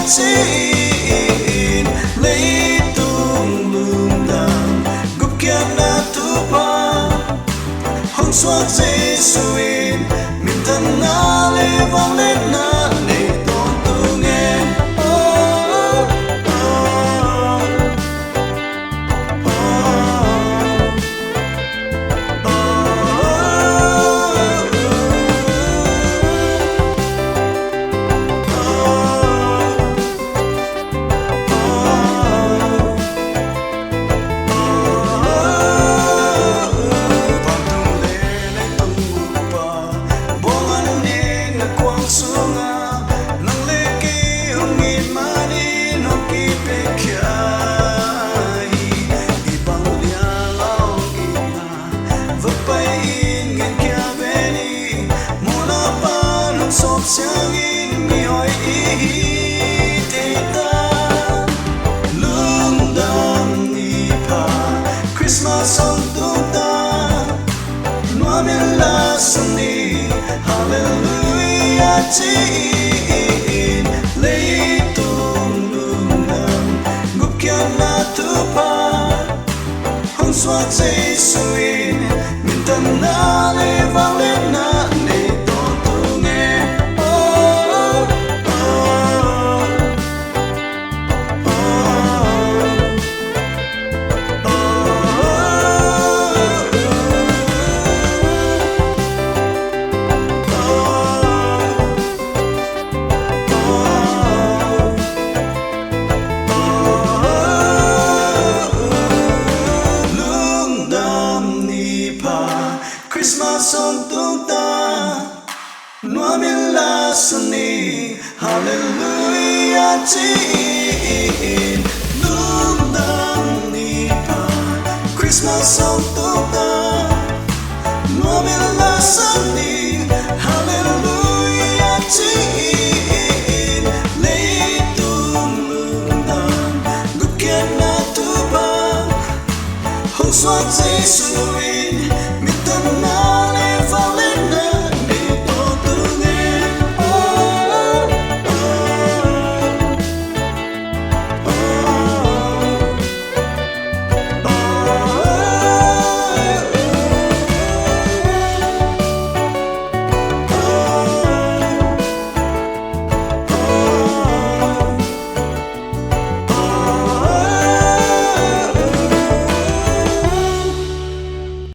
tin lấy tung lung đàng gục kia na tu pa hong xóa Giêsu in mình thân na lê vang lên na để tôn tu nghe Sang in mi oi i te ta lung dam ni pa Christmas song tu ta noa men la suni hallelujah tin lei tung lung dam gup kia na tu pa hong xóa Giêsu in min tan na le vang lên na Christmas on tung ta noa min la suni hallelujah tin lung dam ni pa Christmas on tung ta noa min la suni hallelujah tin lei tung lung dam gup kia na tu pa hong xóa Giêsu